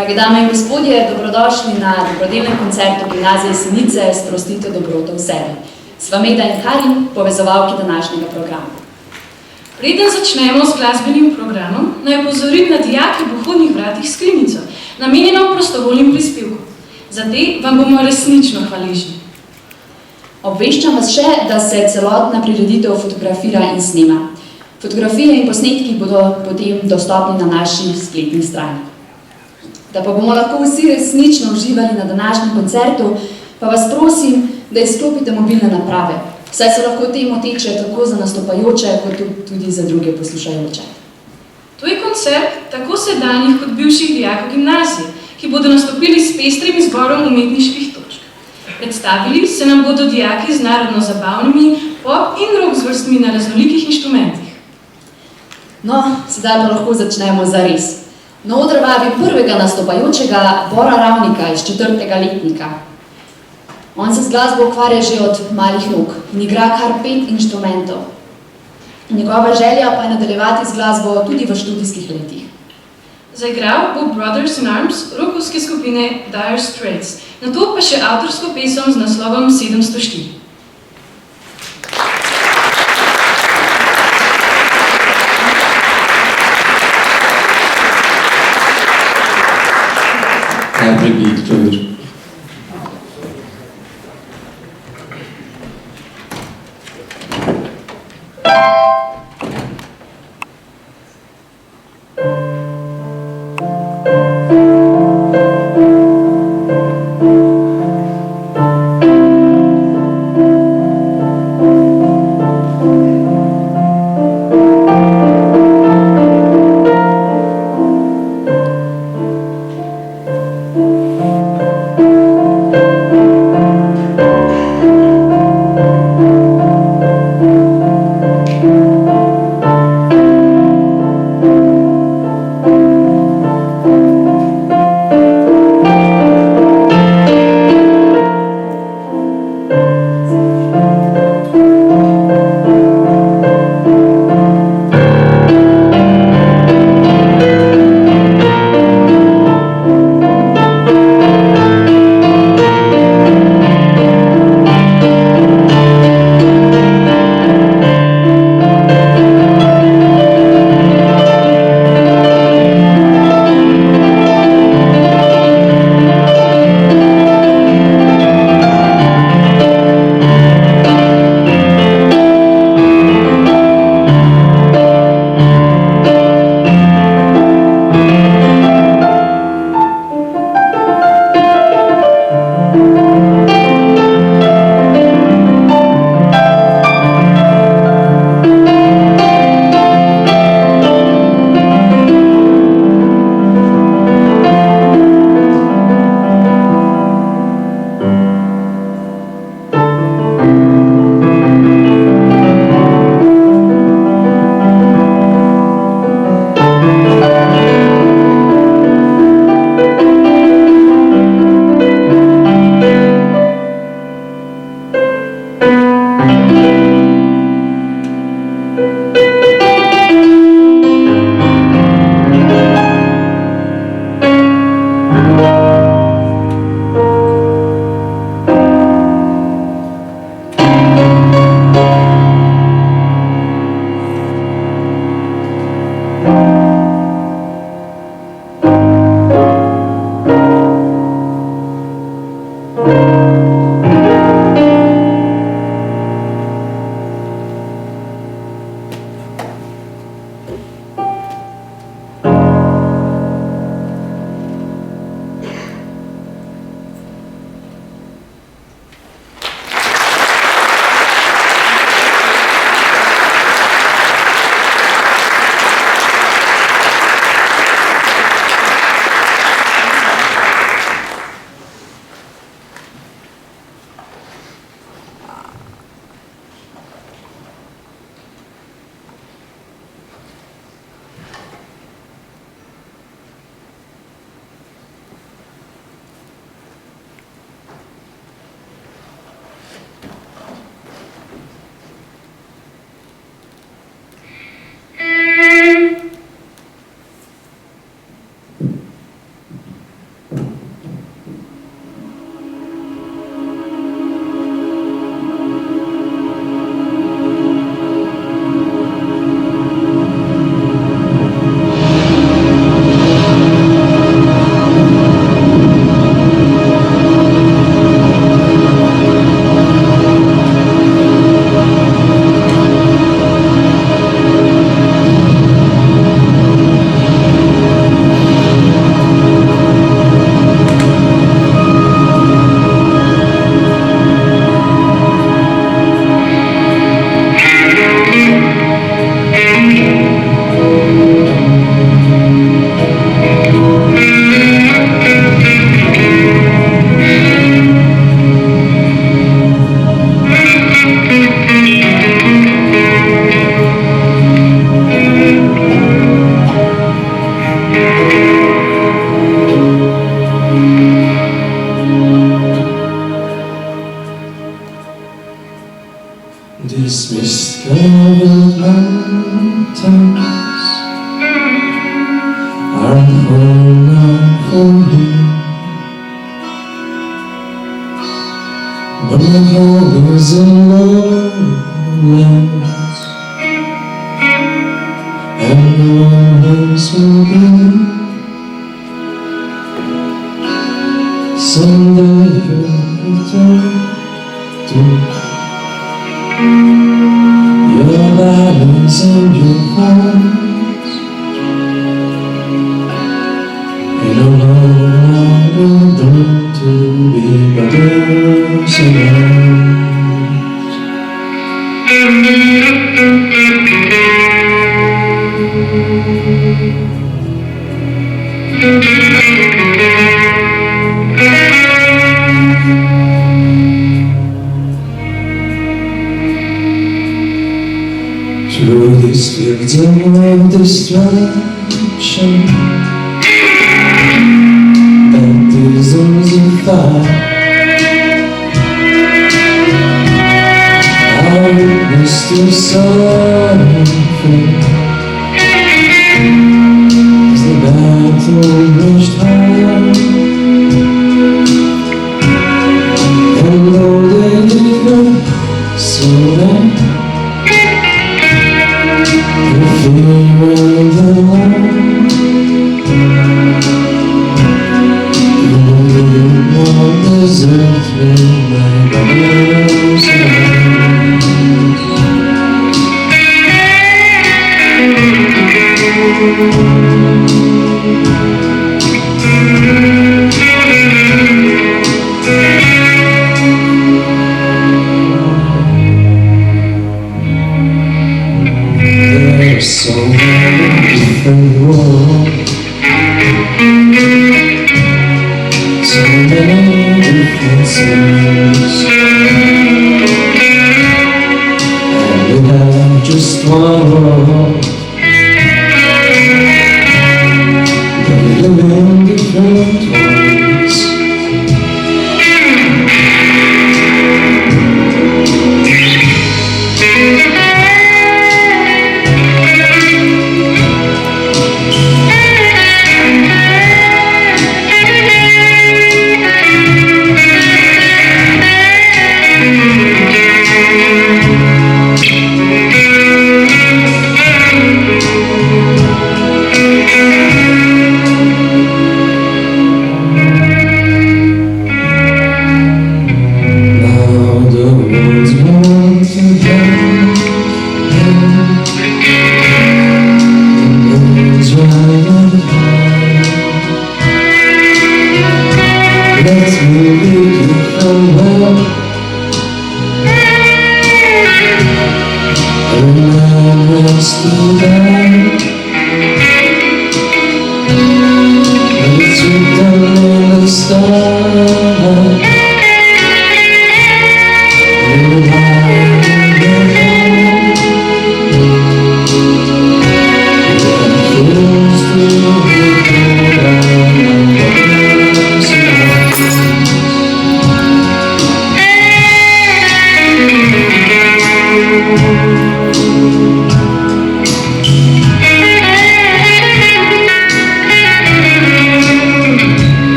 Drage dame in gospodje, dobrodošli na dobrodelnem koncertu Gimnazije Jesenice Sprostite dobroto v sebi. Sva Meda in Karin, povezovalki današnjega programa. Preden začnemo s glasbenim programom, naj opozorim na dijake v vhodnih vratih skrinjico, namenjeno prostovoljnim prispevkom. Za te vam bomo resnično hvaležni. Obveščam vas še, da se celotna prireditev fotografira in snema. Fotografije in posnetki bodo potem dostopni na naši spletni strani. Da pa bomo lahko vsi resnično uživali na današnjem koncertu, pa vas prosim, da izklopite mobilne naprave, saj se lahko temo teče tako za nastopajoče, kot tudi za druge poslušajoče. To je koncert tako sedanjih kot bivših dijakov gimnazije, ki bodo nastopili s pestrim izborom umetniških točk. Predstavili se nam bodo dijaki z narodno-zabavnimi, pop in rock zvrstmi na raznolikih inštrumentih. No, sedaj pa lahko začnemo zares. Na oder vabi prvega nastopajočega Bora Ravnika iz 4. letnika. On se z glasbo ukvarja že od malih nog in igra kar 5 inštrumentov. Njegova želja pa je nadaljevati z glasbo tudi v študijskih letih. Zaigral bo Brothers in Arms rockovske skupine Dire Straits, nato pa še avtorsko pesem z naslovom 704. Every beat, brother. times are calling out for me. But my home is in lowlands, and always will be. Someday you'll return to your valleys and your farms, and no longer doomed to be brothers and through these fields of destruction, baptisms of fire, I witnessed your suffering as the battle raged high. And though they didn't so then the fear of the Lord, you won't desert me, my brothers and there's so many different worlds, so many different sins, and we have just one world, but we live in different ways. Let's move it from hell, and man has to die, but it's written in the stars. And the light in the home, that flows through the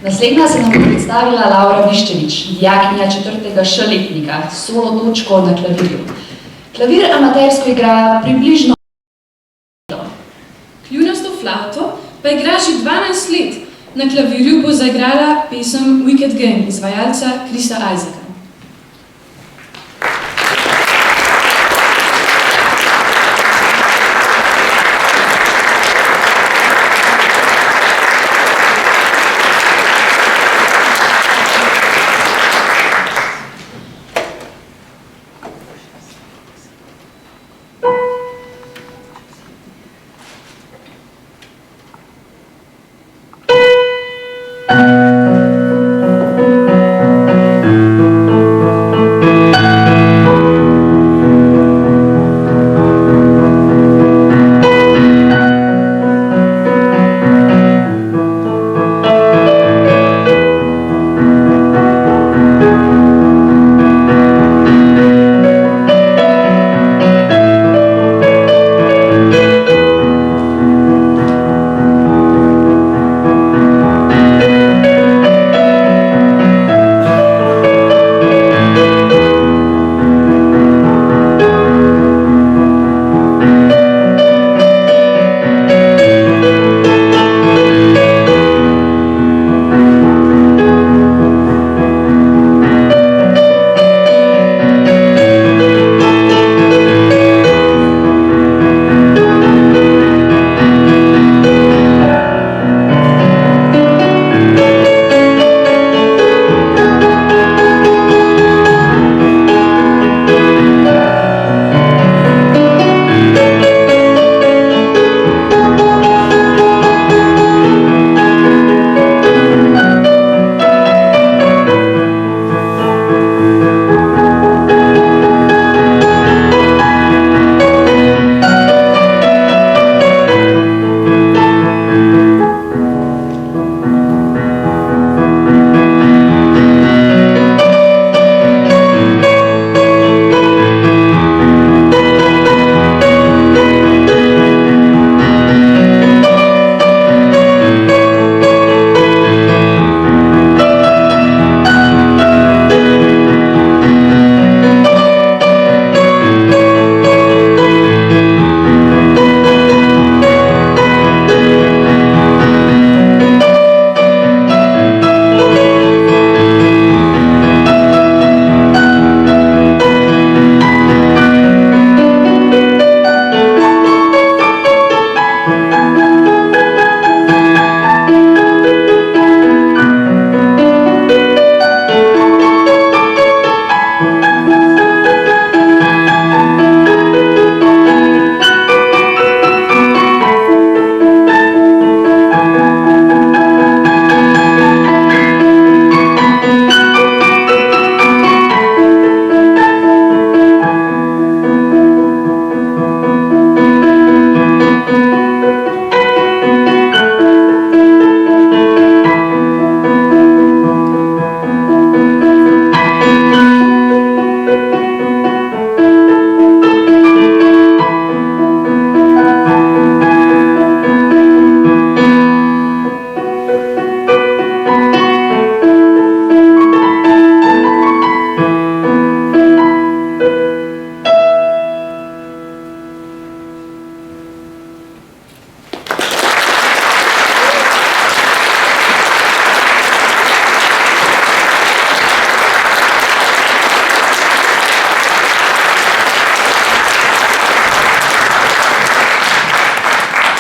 Naslednja se nam bo predstavila Laura Viščevič, dijakinja 4. Š-letnika, s solo točko na klavirju. Klavir amatersko igra približno Kljunasto flavto pa igra že 12 let. Na klavirju bo zaigrala pesem Wicked Game izvajalca Chrisa Isaaca.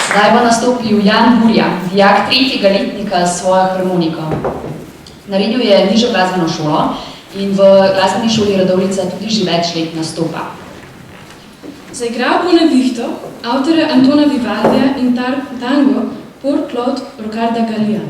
Zdaj bo nastopil Jan Burja, dijak 3. letnika s svojo harmoniko. Naredil je nižjo glasbeno šolo in v glasbeni šoli Radovljica tudi že več let nastopa. Zaigral bo Nevihto, avtorja Antona Vivaldija in tango Por Claude Rocarda Gallia.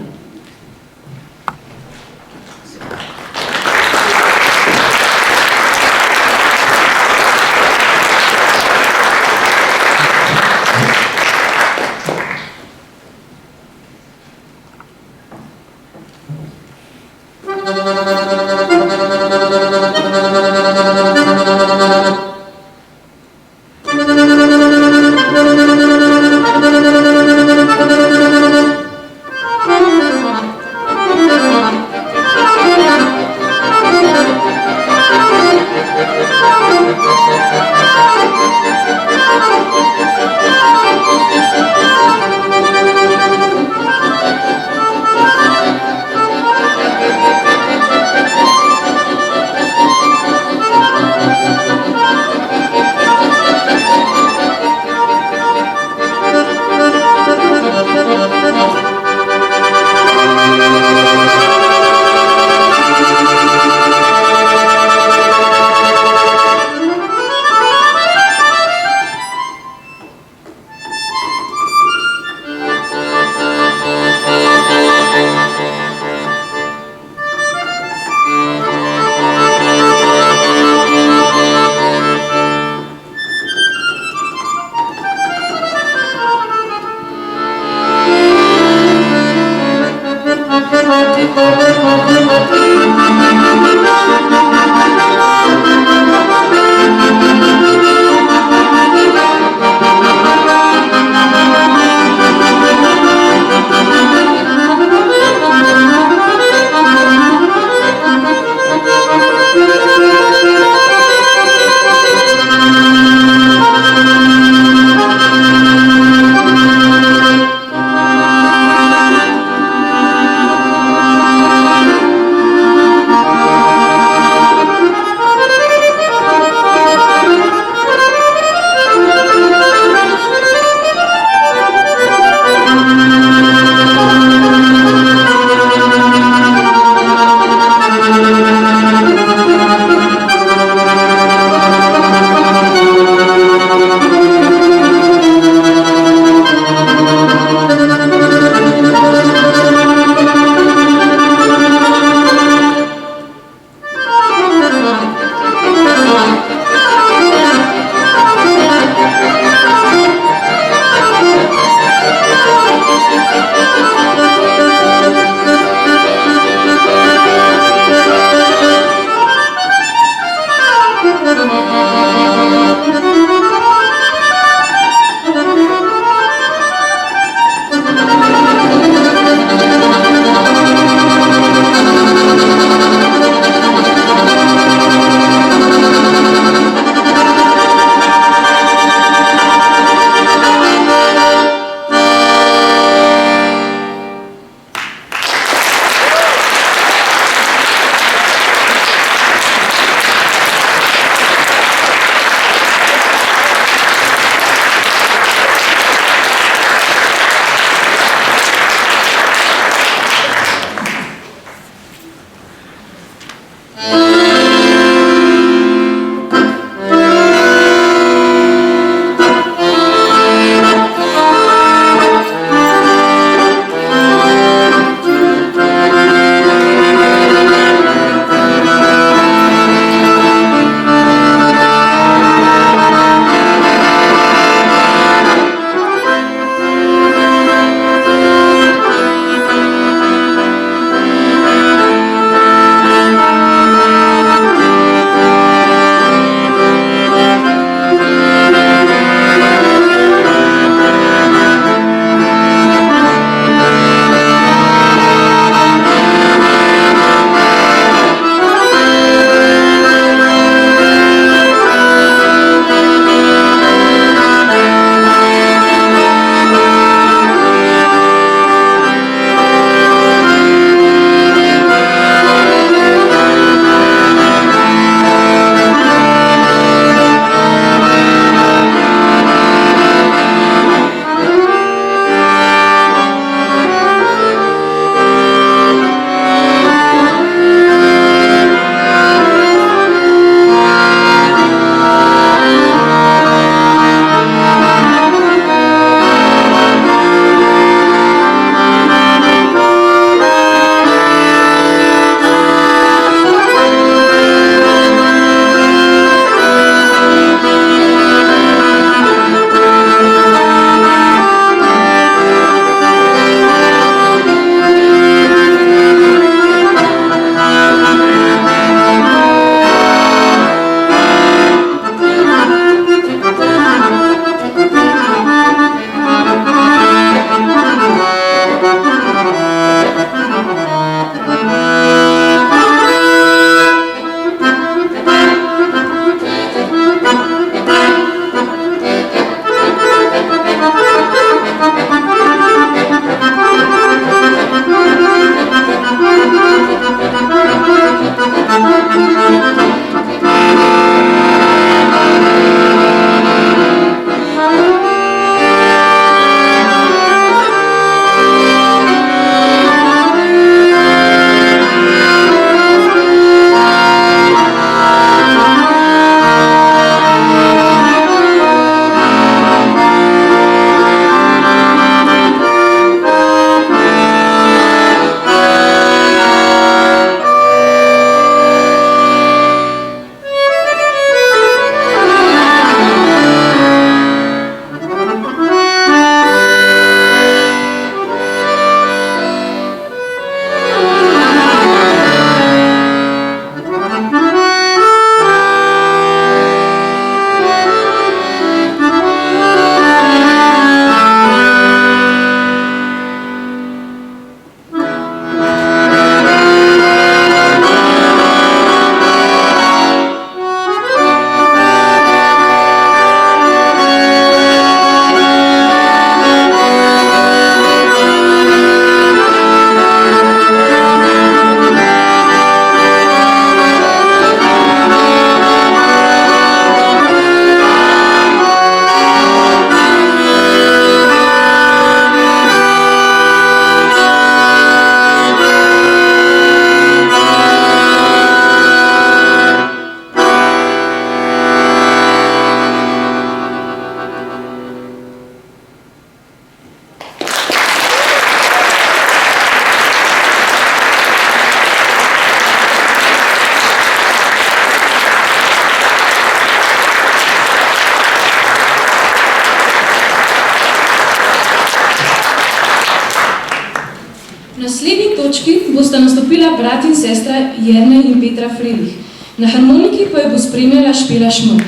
V naslednji točki bosta nastopila brat in sestra Jernej in Petra Frelih. Na harmoniki pa jo bo spremljala Špela Šmrk.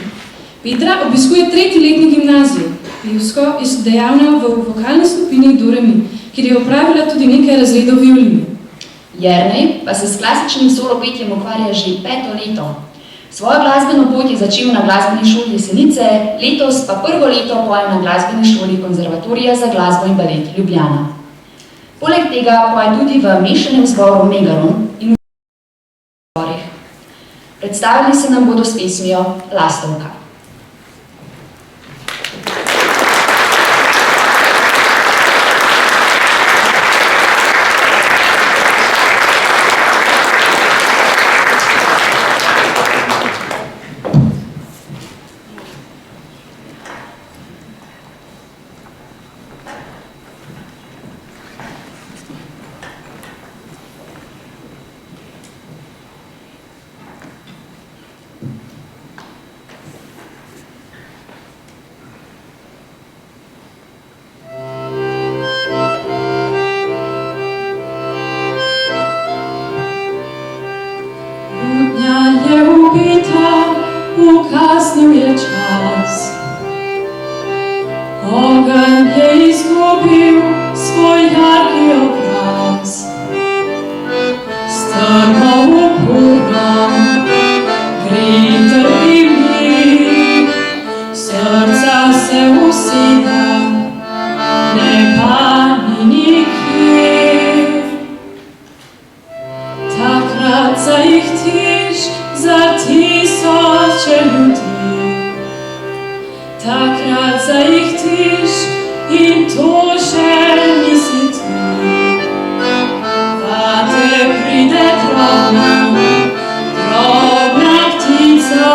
Petra obiskuje 3. letni gimnazijo. Pevsko je dejavna v vokalni skupini Do Re Mi, kjer je opravila tudi nekaj razredov violine. Jernej pa se s klasičnim solo petjem ukvarja že 5. leto. Svojo glasbeno pot je začel na glasbeni šoli Jesenice, letos pa prvo leto poje na glasbeni šoli Konzervatorija za glasbo in balet Ljubljana. Poleg tega poje tudi v mešanem zboru Megaron in v zborih. Predstavili se nam bodo s pesmijo Lastovka. Ukasnil je čas, ogenj je izgubil svoj jarki obraz. Strmo uporno, gri trpi mi, srca se usida, ne pani nikjer. Takrat zaihtiš za tisoče ljudi, takrat zaihtiš in to še nisi ti. Pa te pride drobna ptica,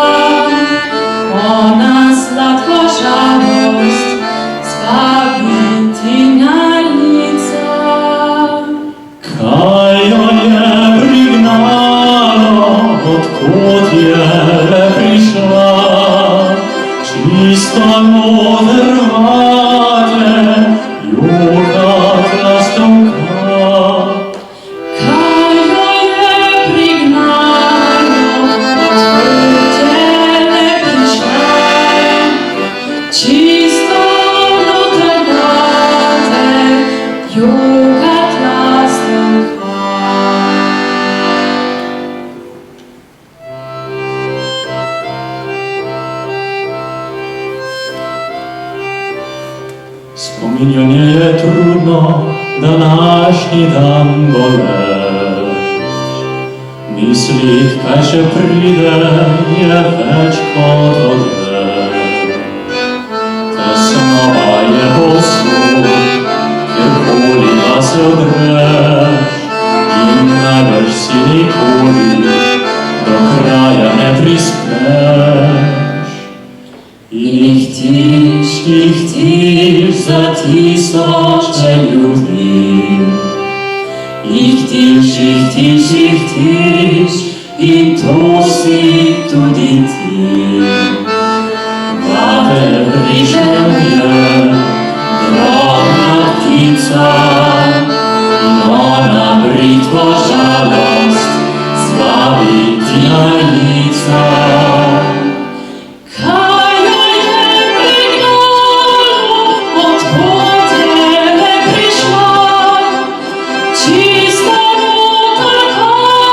ona sladko žalost zbavi ti na lica. Kaj jo je prignalo, odkot je prišla, čisto modrvate, jokat lastovka. Kaj jo je prignalo, odkot je prišla, čisto modrvate, jokat lastovka. Spominjanje je trudno, današnji dan boleč. Mislit, kaj še pride, je več kot odveč. Tesnoba je povsod, kjerkoli da se odreš, in najbrž si nikoli do kraja ne prispeš. Ihtiš za tisoče ljudi. Ihtiš in to si tudi ti. Vate prišlje drobna ptica in ona britko žalost zbavi ti na lica. Čisto modrvate,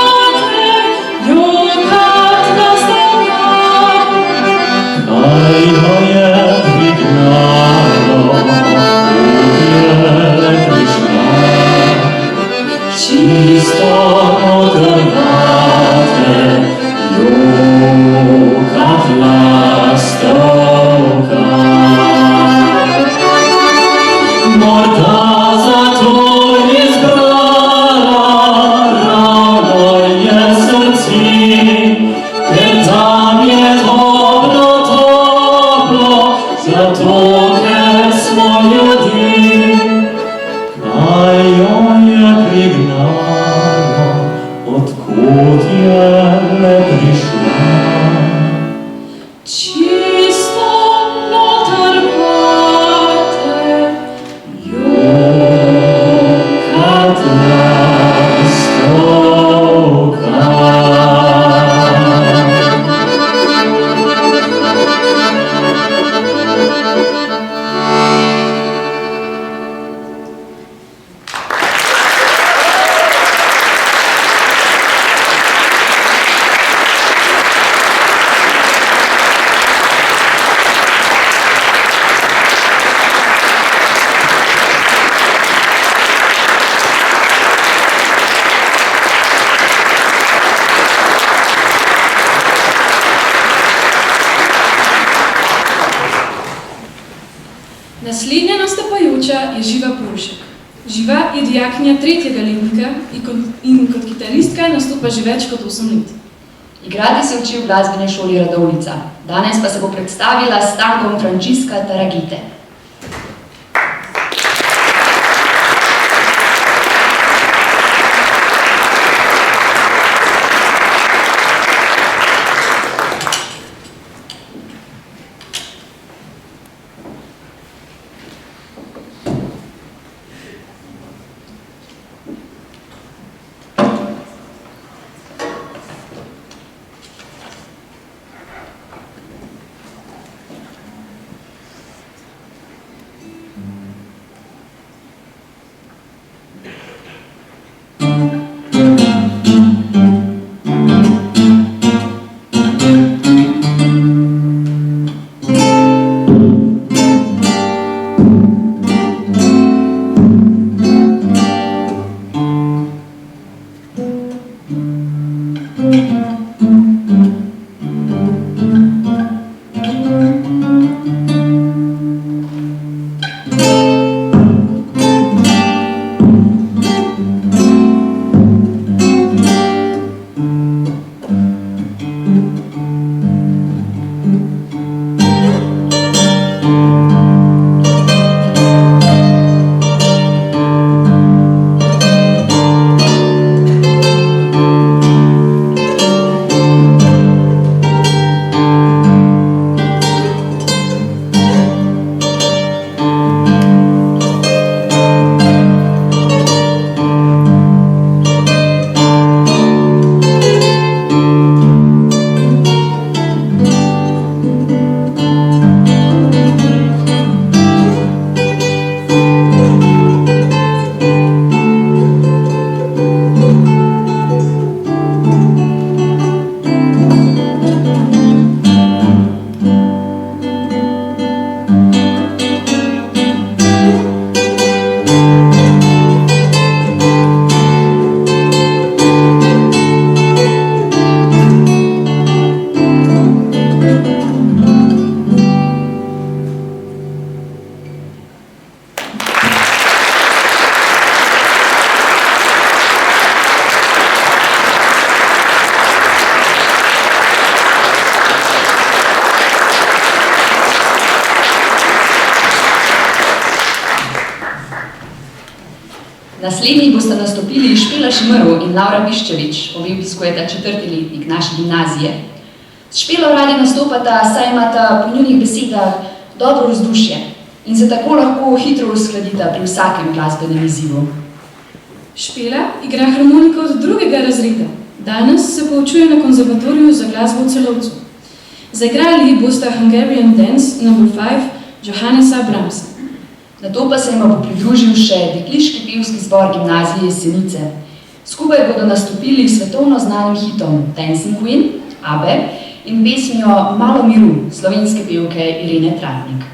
Naslednja nastopajoča je Živa Polšek. Živa je dijakinja 3. letnika in kot kitaristka nastopa že več kot 8 let. Igrati se uči v glasbeni šoli Radovljica. Danes pa se bo predstavila s tankom Frančiska Taragite. Naslednji boste nastopili Špela Šimrov in Laura Biščevič, obe obiskujeta 4. letnik naše gimnazije. S Špelo radi nastopata, saj imata po njunih besedah dobro vzdušje in se tako lahko hitro uskladita pri vsakem glasbenem izzivu. Špela igra harmoniko od 2. razreda. Danes se poučuje na konzervatoriju za glasbo v Celovcu. Zaigrali bosta Hungarian Dance No. 5 Johannesa Brahmsa. Nato pa se jima bo pridružil še dekliški pevski zbor gimnazije Jesenice. Skupaj bodo nastopili svetovno znanim hitom Dancing Queen, ABBE in pesmijo Malo miru slovenske pevke Irene Tratnik.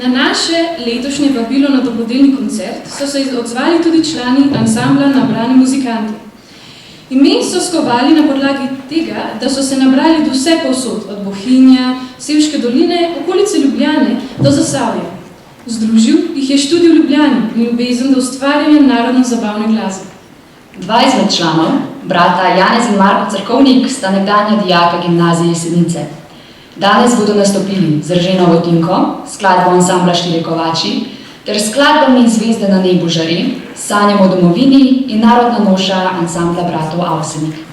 Na naše letošnje vabilo na dobrodelni koncert so se odzvali tudi člani ansambla Nabrani muzikanti. Ime so skovali na podlagi tega, da so se nabrali do vse povsod, od Bohinja, Sevške doline, okolice Ljubljane do Zasavja. Združil jih je študij v Ljubljani in ljubezen do ustvarjanja narodno-zabavne glasbe. 20 članov, brata Janez in Marko Cerkovnik, sta nekdanja dijaka gimnazije Jesenice. Danes bodo nastopili z Erženovo Tinko, skladbo ansambla Štiri kovači, ter skladbami Zvezde na nebu žari, Sanjam o domovini in Narodna noša ansambla bratov Avsenik.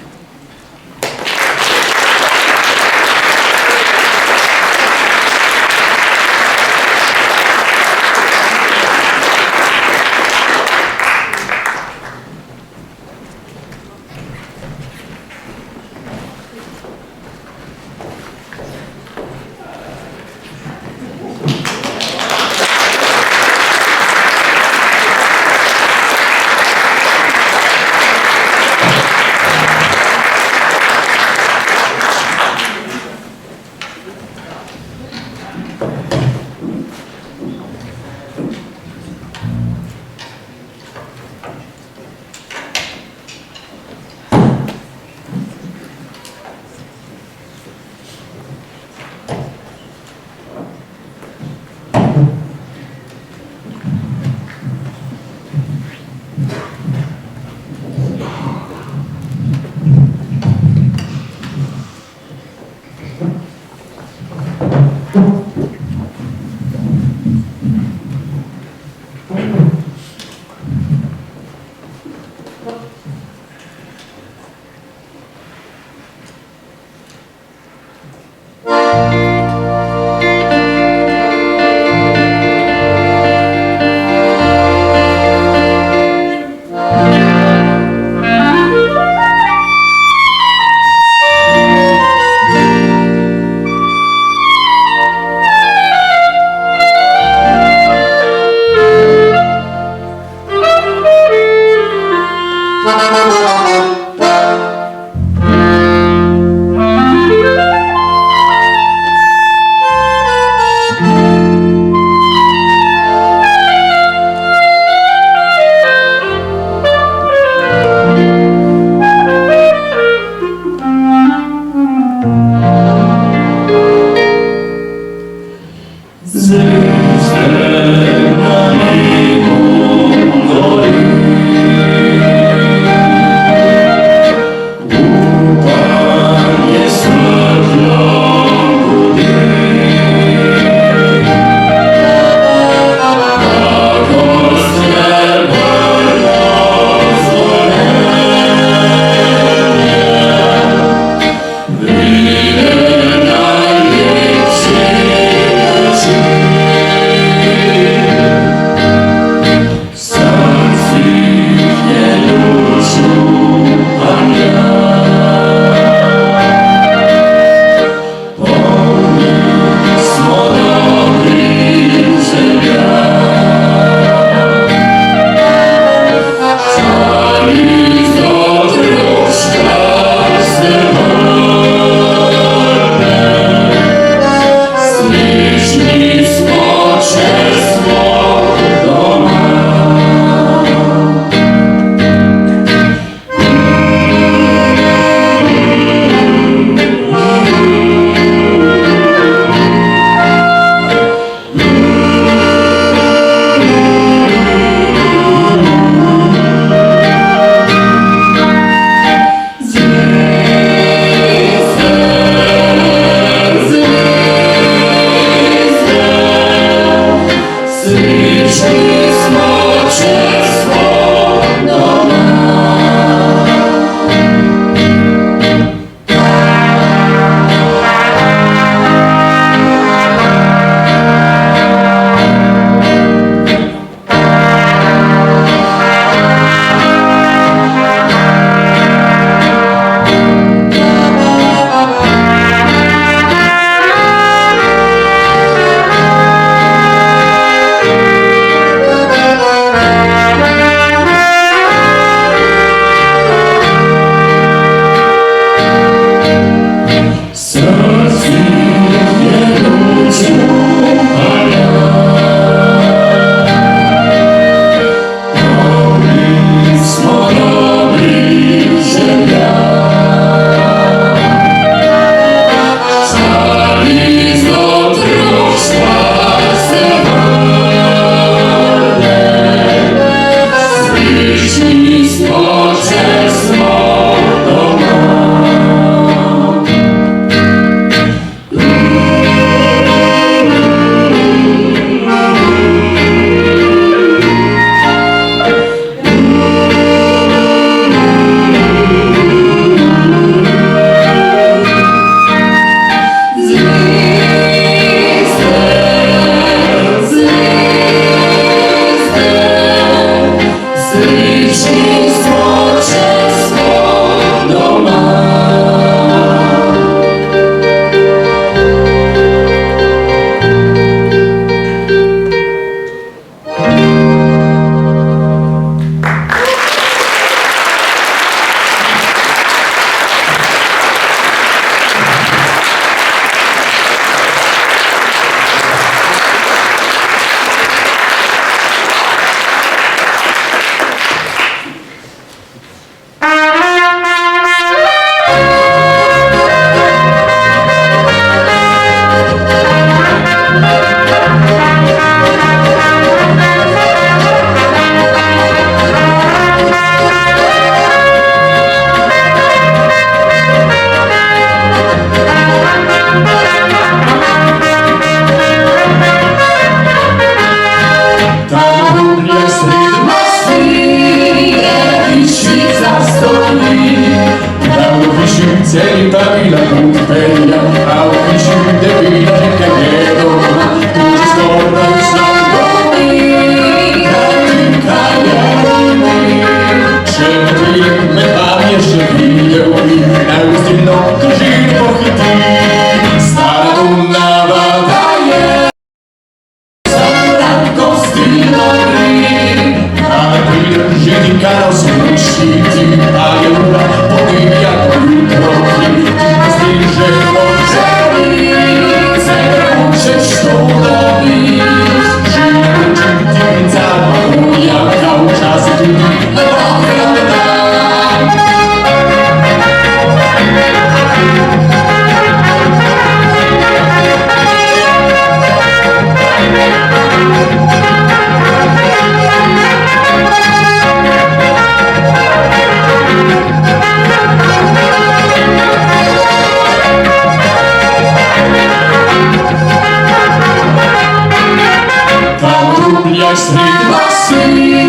sred vasile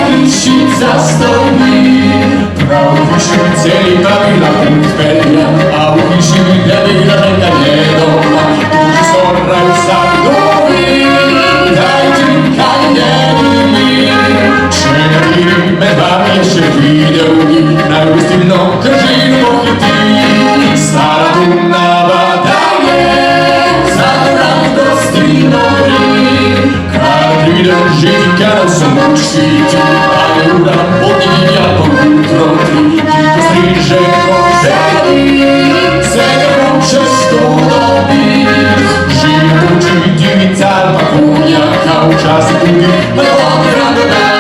hišica stoji. Prav u hiši celima bila putvelja, a u hiši ne bila neka njedoma. Tuži skoraj sad dobi, daj ti kaljeni. Čega ti me vam jeszcze video najustivno krži pohiti. Stara Dunava daje za radosti nori. Kada pridem žiti, kada sam učiti, ali uram potinja po jutro tri. Ti striže ko želi, svega hoće što dobi. Živi uči divni car, pa konja kao čas drugi, ma dobra da.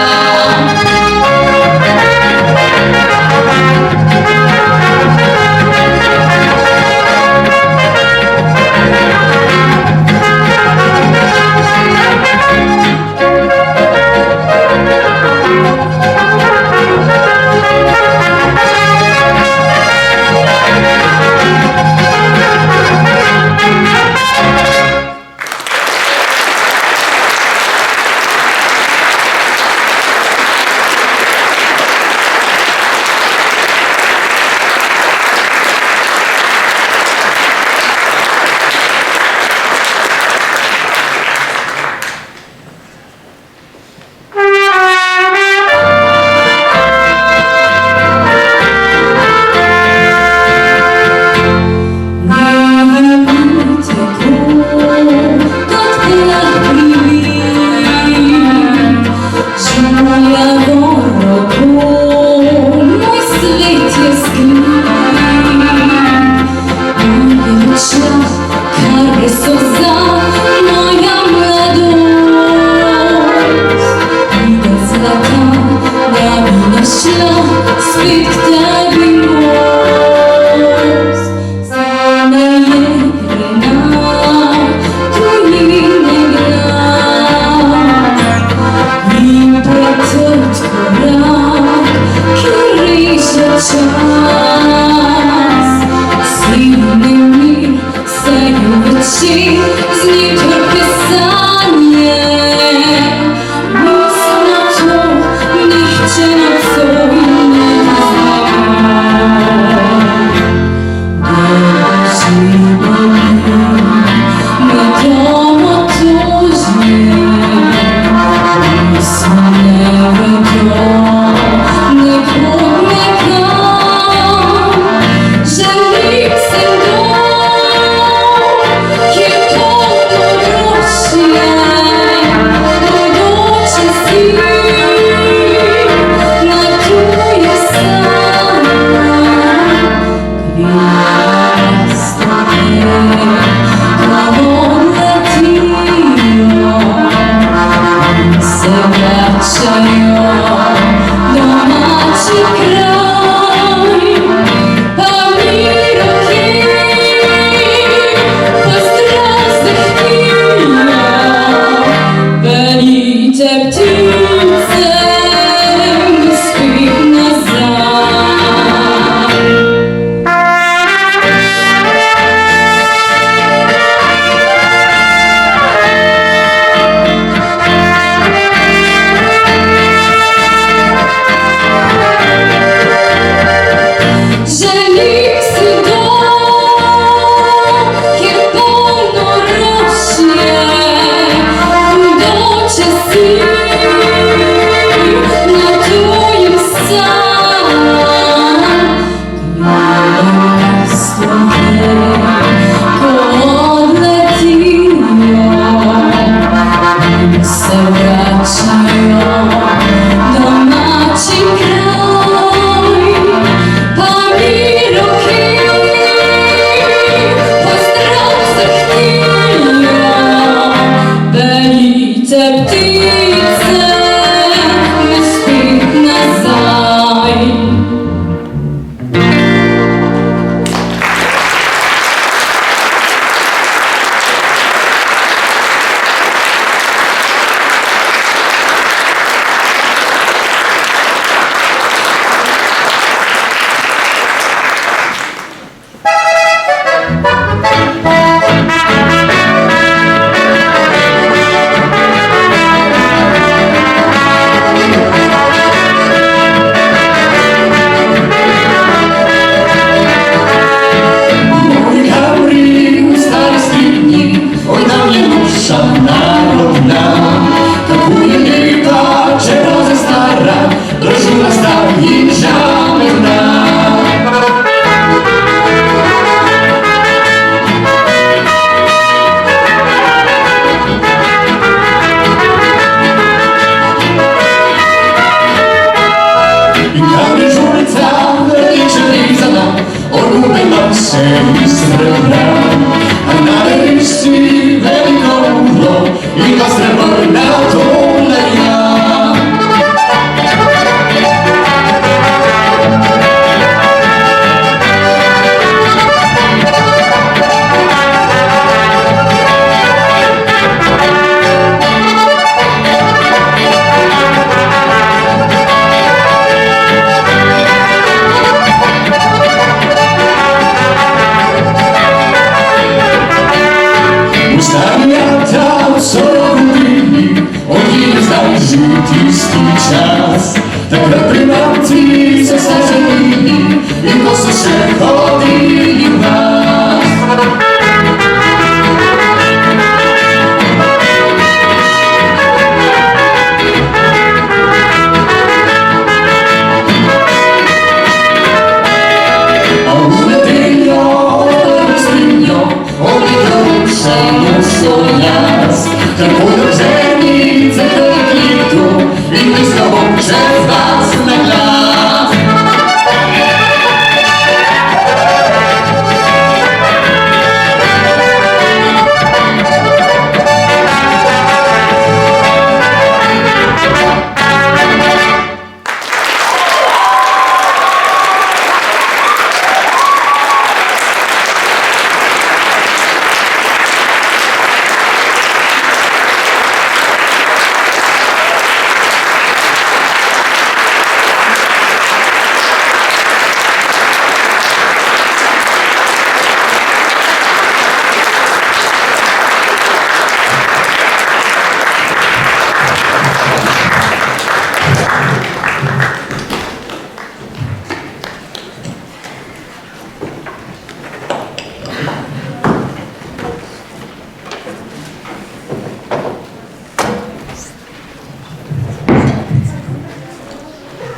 svoj jaz. Tako da vzemi za deklitu in mi s tobom čez vas na glas.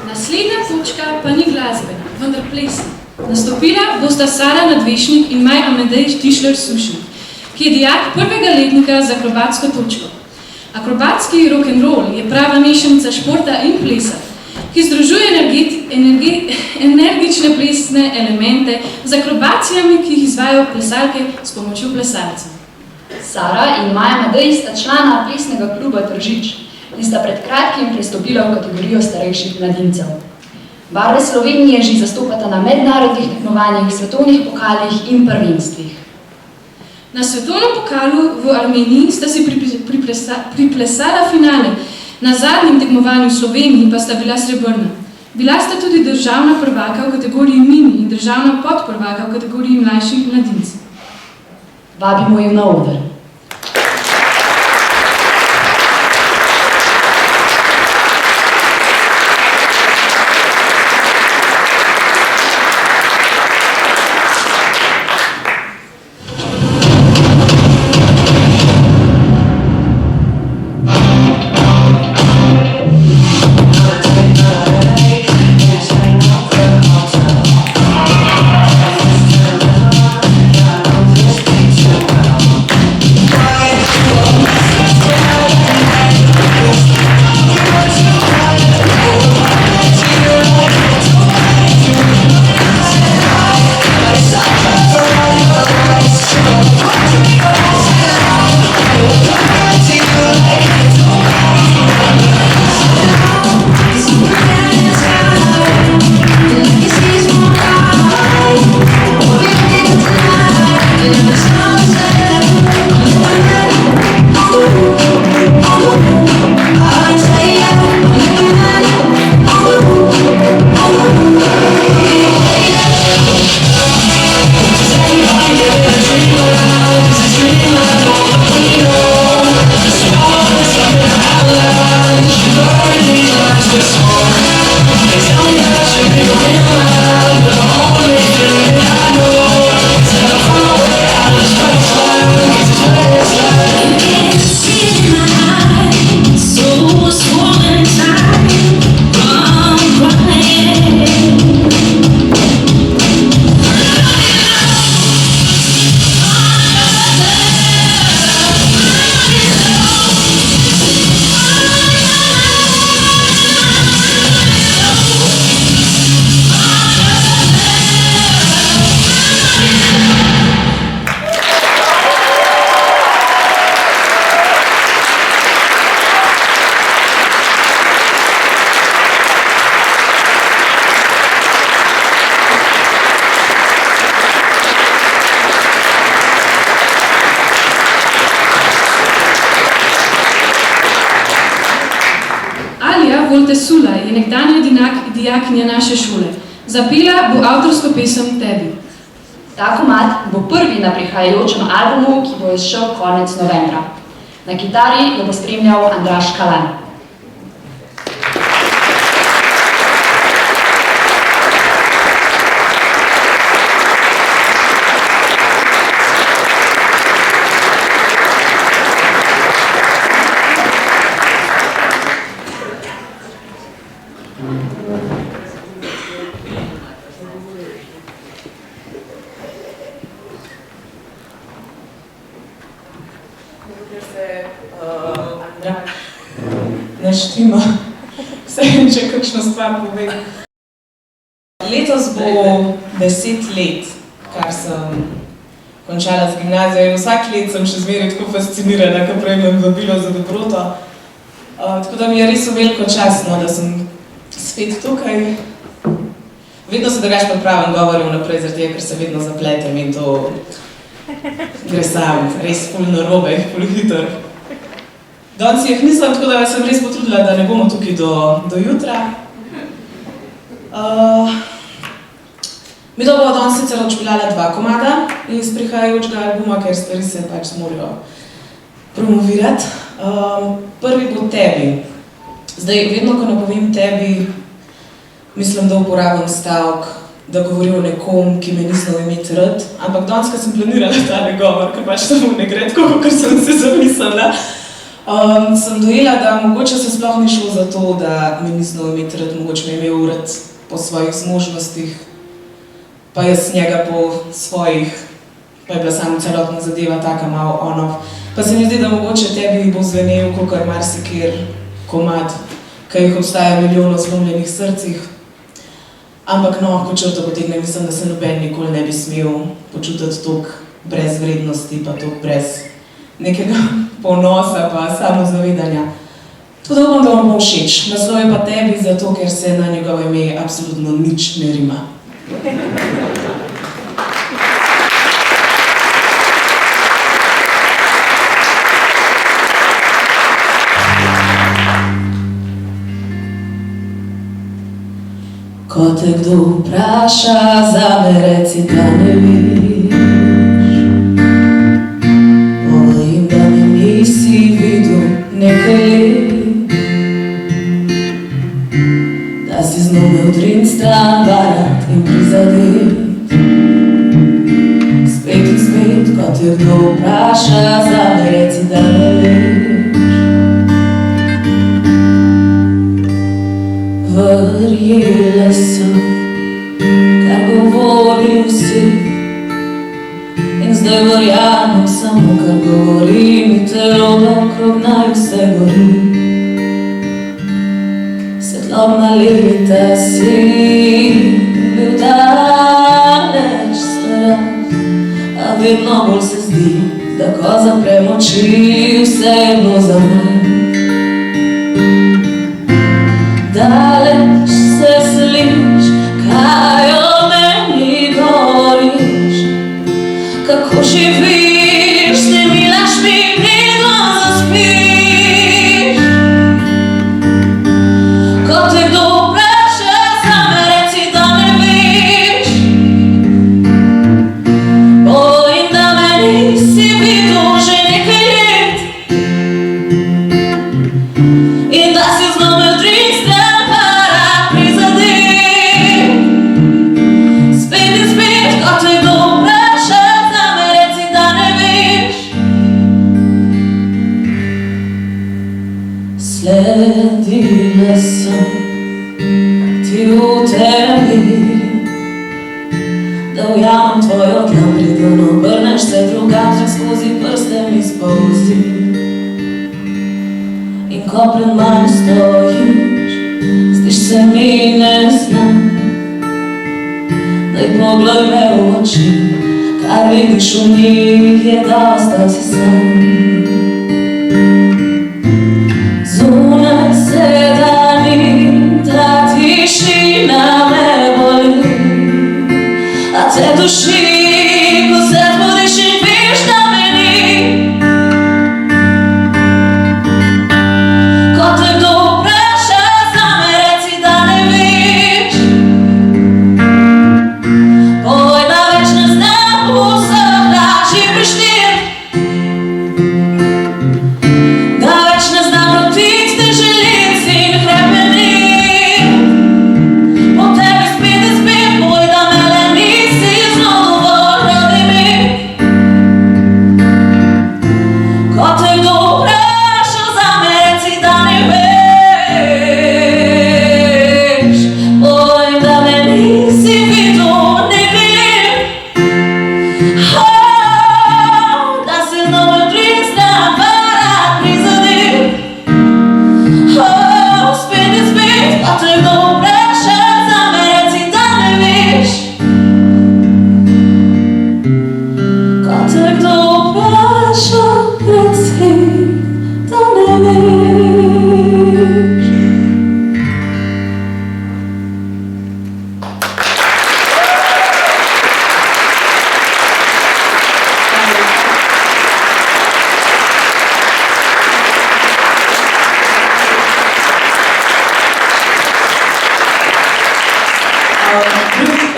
Naslednja točka pa ni glasbena, vendar plesna. Nastopila bosta Sara Nadvešnik in Maj Amedej Tišler-Sušnik, ki je dijak prvega letnika z akrobatsko točko. Akrobatski rock'n'roll je prava mešanica športa in plesa, ki združuje energične plesne elemente z akrobacijami, ki jih izvajajo plesalke s pomočjo plesalcev. Sara in Maja Madej sta člana plesnega kluba Tržič in sta pred kratkim prestopila v kategorijo starejših mladincev. Barve Slovenije že zastopata na mednarodnih tekmovanjih, svetovnih pokalih in prvenstvih. Na svetovnem pokalu v Armeniji sta si priplesala finale, na zadnjem tekmovanju v Sloveniji pa sta bila srebrna. Bila sta tudi državna prvaka v kategoriji mini in državna podprvaka v kategoriji mlajših mladincev. Vabimo ju na oder. Sula je nekdanja dijakinja naše šole. Zapela bo avtorsko pesem Tebi. Ta komad bo prvi na prihajajočem albumu, ki bo izšel konec novembra. Na kitari jo bo spremljal Andraž Kalan. Dokler se Andraž ne štima, vseeno, če kakšno stvar povem. Letos bo 10 let, kar sem končala z gimnazijo in vsak let sem še zmeraj tako fascinirana, ko prejmem vabilo za dobroto. Tako da mi je res veliko čast, no, da sem spet tukaj. Vedno se drugače pripravim govoril naprej, zaradi tega, ker se vedno zapletem in to gre sam, res ful narobe, ful hitro. Danes jih nisem, tako da sem res potrudila, da ne bomo tukaj do jutra. Mi bomo danes sicer odšpilala 2 komada iz prihajajočega albuma, ker stvari se pač morajo promovirati. Prvi bo Tebi. Zdaj, vedno, ko napovem Tebi, mislim, da uporabim stavek, da govorim o nekom, ki me ni znal imeti rad, ampak danes, ko sem planirala ta govor, ker pač tamo ne gre tako, kot sem se zamislila, sem dojela, da mogoče se sploh ni šlo za to, da me ni znal imeti rad, mogoče me je imel rad po svojih zmožnostih, pa jaz njega po svojih, pa je bila samo celotna zadeva taka malo on-off. Pa se mi zdi, da mogoče Tebi bo zvenel kakor marsikjer komad, ki jih obstaja milijonov zlomljenih srcih. Ampak no, ko črto potegnem, mislim, da se noben nikoli ne bi smel počutiti toliko brez vrednosti, pa toliko brez nekega ponosa, pa samozavedanja. Tako da upam, da vam bo všeč. Naslov je pa Tebi, zato ker se na njegovo ime absolutno nič ne rima. Ko te kdo vpraša, zame reci, da ne viš. Povem, da me nisi videl nekaj let, da si znal me odrin stran varat in prizadet. Spet in spet, ko te kdo vpraša, zame reci, da ne viš. Verjela sem, kar govorijo vsi, in zdaj verjamem samo, kar govori mi telo, da okrog naju vse gori. Svetlobna leta si bil daleč stran, a vedno bolj se zdi, da ko zaprem oči, vse je bilo za manj. Daleč se sliš, kaj o meni govoriš, kako živiš, se milaš mi, vedno zaspiš. Ko te kdo vpraša, zame reci, da ne viš. Bojim, da me nisi videl že nekaj let, in da si znal me odrin. Sledila sem ti v tebi, da ujamem tvojo dlan, preden obrneš se drugače, skozi prste mi spolzi. In ko pred mano stojiš, zdiš se mi neznan. Daj poglej me v oči, kar vidiš v njih, je da ostal si sam. Zunaj se da ni, ta tišina me boli, a te duši, ko se zbudiš in viš, da me ni. Ko te kdo vpraša, zame reci, da ne viš. Povej, da več ne znam vseh lažji prištir.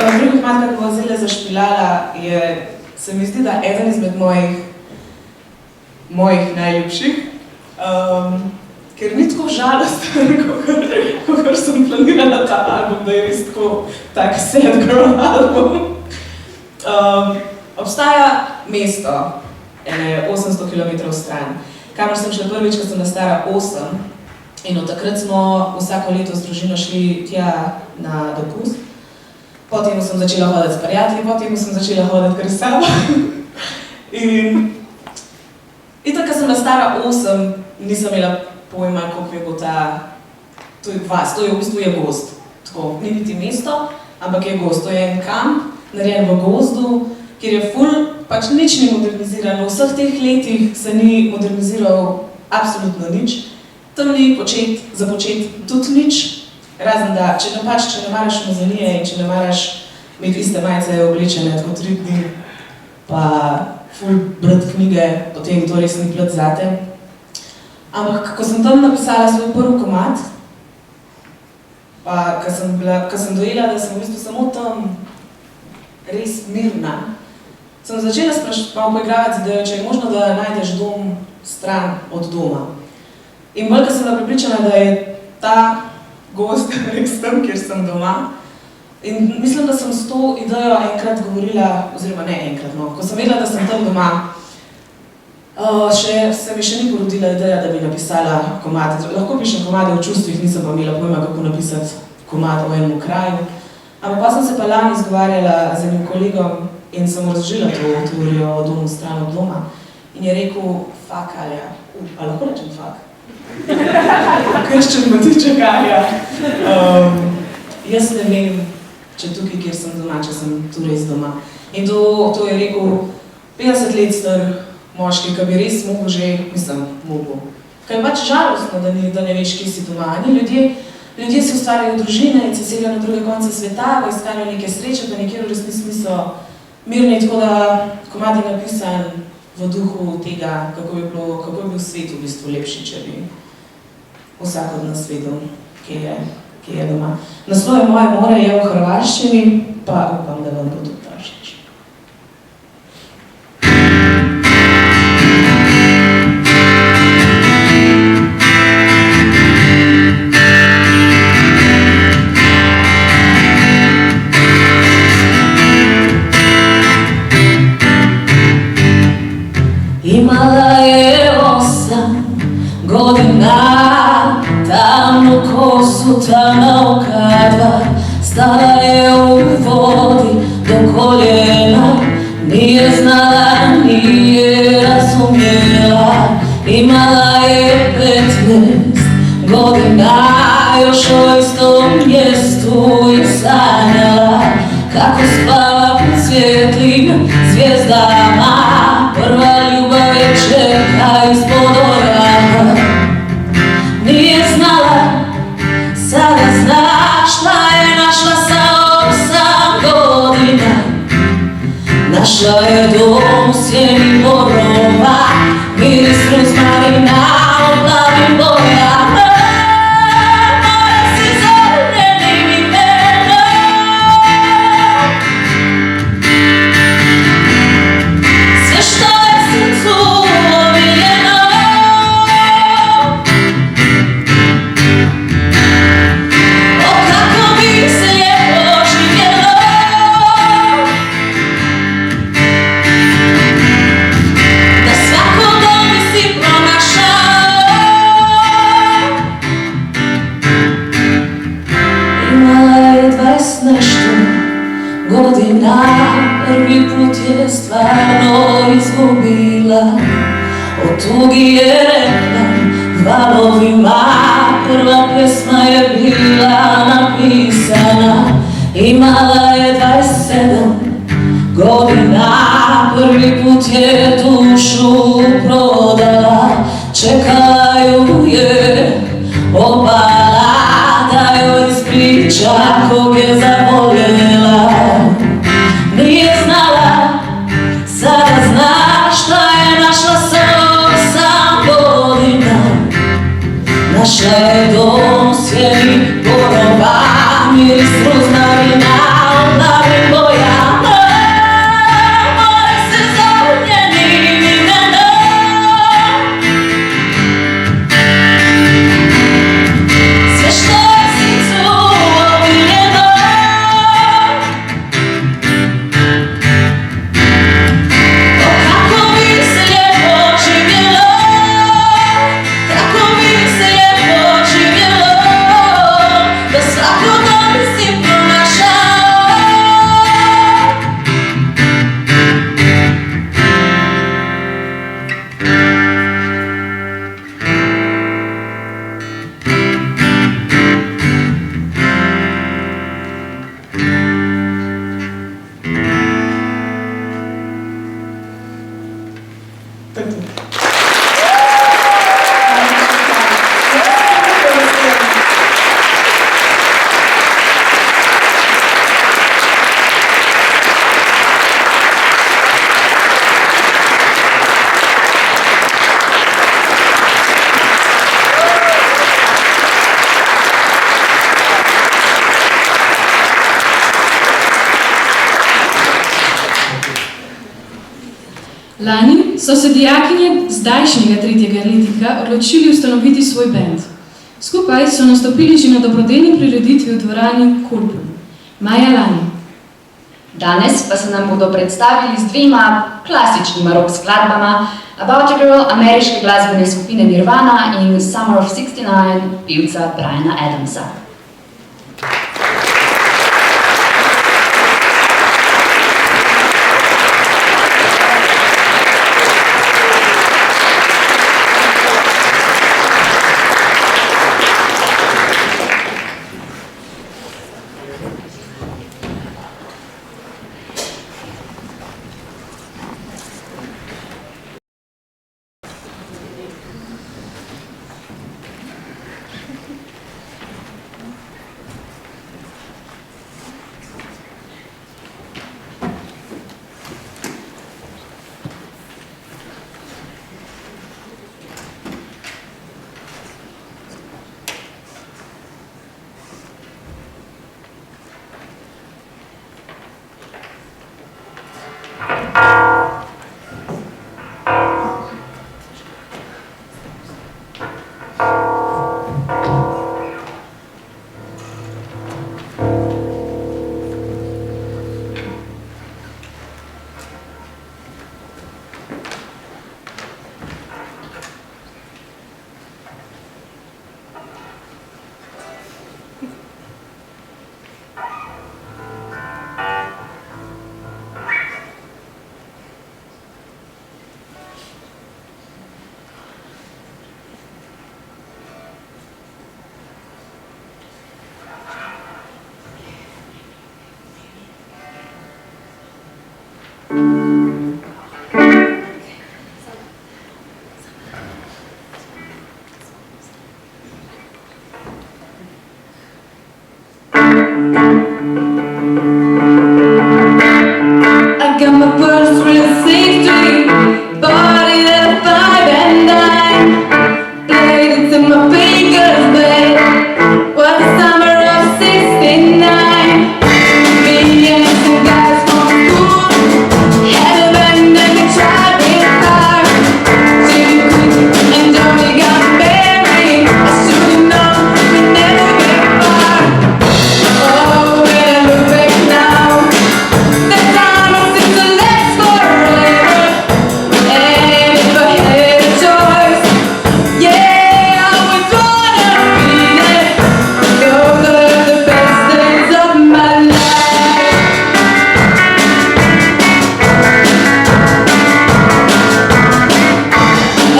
Drugi komad, ki bo zdaj zašpilala, se mi zdi, da eden izmed mojih najljubših, ker ni tako žalosten, kakor sem planirala ta album, da je res tak sad girl album. Obstaja mesto, 800 km stran, kamor sem šla prvič, ko sem bila stara 8, in od takrat smo vsako leto z družino šli tja na dopust. Potem sem začela hoditi s prijatelji, potem sem začela hoditi kar sama. In tako, ko sem bila stara 8, nisem imela pojma, koliko je bo to je vas, to je v bistvu gozd. Tako, ni niti mesto, ampak je gozd. To je en kamp, narejen v gozdu, kjer je pač nič ni modernizirano. V vseh teh letih se ni moderniziral absolutno nič. Tam ni započet tudi nič. Razen da, če ne maraš mozolije in če ne maraš imeti iste majice oblečene tako 3 dni, pa ful brati knjige, potem to res ni plat zate. Ampak, ko sem tam napisala svoj prvi komad, pa ko sem dojela, da sem v bistvu samo tam res mirna, sem začela malo poigravati, da če je možno, da najdeš dom stran od doma. In bolj, ko sem bila prepričana, da je ta gozd res tam, kjer sem doma. In mislim, da sem s to idejo enkrat govorila, oziroma ne enkrat, no, ko sem vedela, da sem tam doma, se mi še ni porodila ideja, da bi napisala komad. Lahko pišem komade o čustvih, nisem pa imela pojma, kako napisati komad o enem kraju. Ampak pa sem se pa lani izgovarjala z enim kolegom in sem razložila to teorijo o domu stran od doma. In je rekel, fak, Alja, a lahko rečem fak? Krščen motiče Alja. Jaz ne vem, če tukaj, kjer sem doma, če sem tu res doma. In to je rekel 50 let star moški, ki bi res mogel že, Kaj je pač žalostno, da ne veš, kje si doma. Ljudje si ustvarjajo družine in se selijo na druge konce sveta, v iskanju neke sreče, pa nekjer v resnici niso mirni, tako da komad je napisan v duhu tega, kako je bil svet v bistvu lepši, če bi vsak od nas vedel, kje je doma. Naslov je Moje more je v hrvaščini, pa upam, da vam bo tudi ta všeč. Imala je 8 godina, tamnu kosu, tamna okadva, stala je u vodi do koljena, nije znala, nije razumjela. Imala je 15 godina, još o istom mjestu je sanjala, kako spava pod svjetlim zvijezdama. Prva ljubav je čeka ispod orana. Nije znala, sada zna šta je našla sa 8 godina. Našla je dom u sjeni borova, miris ruzmarina u plavim bojama. More si zornenim imenom, sve što je srcu omiljeno. O kako bi se lijepo živjelo, da svako dom bi si pronašao. Imala je 20 nešto godina, prvi put je stvarno izgubila. O tugi je rekla valovima, prva pesma je bila napisana. Imala je 27 godina, prvi put je dušu prodala. Čekala ju dječak je zavoljela. Nije znala, sada zna šta je našla sa 8 godina. Našla je dom svijeli borova, miris ruznarina od lavih boja. More se zove njenim imenom. Sve što je srcu omiljeno, o kako bi se lijepo živjelo, kako bi se lijepo živjelo, da svako dan bi si pronašao. Lani so se dijakinje zdajšnjega 3. letnika odločili ustanoviti svoj bend. Skupaj so nastopili že na dobrodelni prireditvi v dvorani Kolpun. Maja lani. Danes pa se nam bodo predstavili z 2 klasičnima rock skladbama About a Girl ameriške glasbene skupine Nirvana in Summer of '69 pevca Briana Adamsa. I got my purse real safety, bought it at 5 and 9, played it to my fingers, babe. What the summer of '69. Me and some guys from school had a band and we tried real hard. Jimmy Quick and Johnny got married. I should've known we'd never get far. Oh, when I look back now, the time seems to last forever. And if I had a choice, yeah, I would wanna be there. Those are the best days of my life.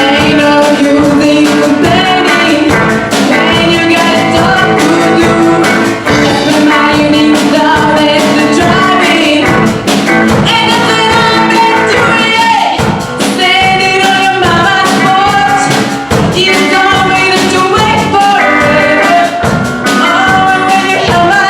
Ain't no use in complaining when you got stuff to do. I spend my evenings down at the drive-in, and I sit on back to it, standing on your mama's porch. You told me that you wait forever. Oh, and when you held my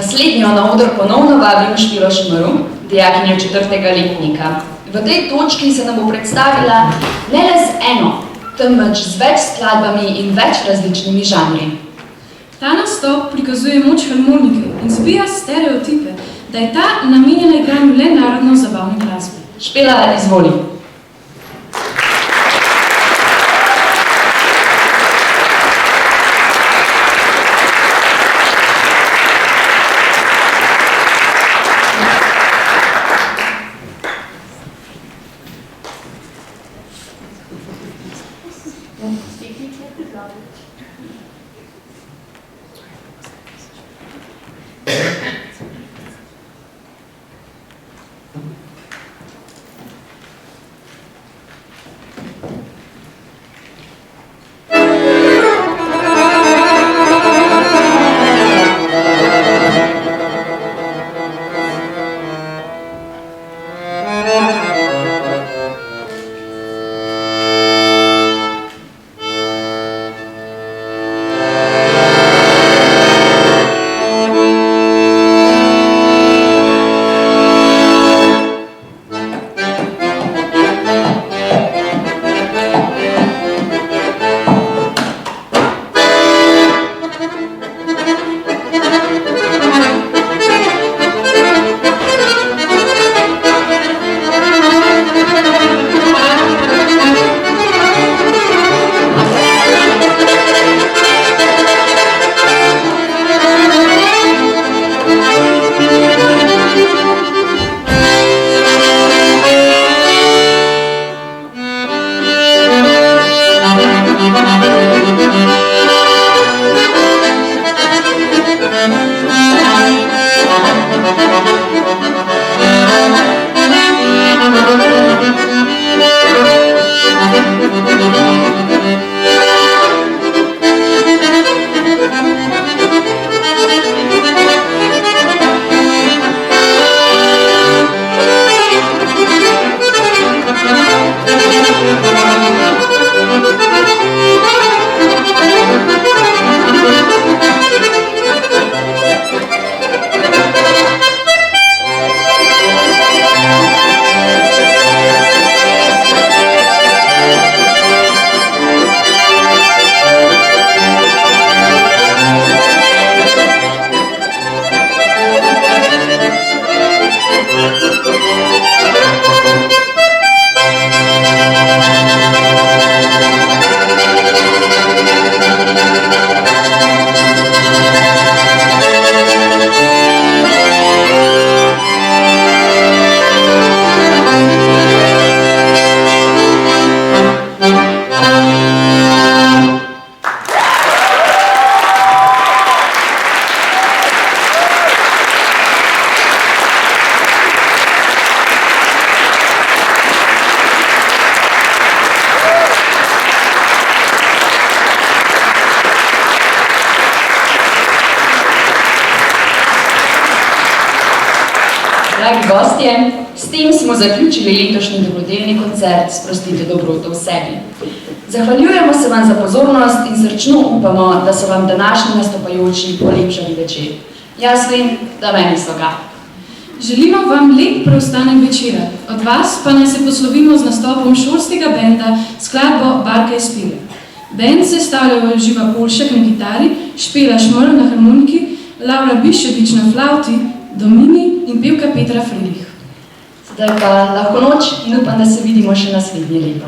Naslednjo na oder ponovno vabim Špilo Šmrl, dijakinjo 4. letnika. V tej točki se nam bo predstavila ne le z eno, temveč z več skladbami in več različnimi žanri. Ta nastop prikazuje moč harmonike in zbija stereotipe, da je ta namenjena igranju le narodno-zabavne glasbe. Špela, izvoli. Dragi gostje, s tem smo zaključili letošnji dobrodelni koncert Sprostite dobroto v sebi. Zahvaljujemo se vam za pozornost in srčno upamo, da so vam današnji nastopajoči polepšali večer. Jaz vem, da meni so ga. Želimo vam lep preostanek večera. Od vas pa naj se poslovimo z nastopom šolskega benda skladbo Barka iz Pire. Bend sestavljajo Živa Polšek na kitari, Špela Šmrl na harmoniki, Laura Biševič na flavti, Domini in pevka Petra Fridrih. Sedaj pa lahko noč in upam, da se vidimo še naslednje leto.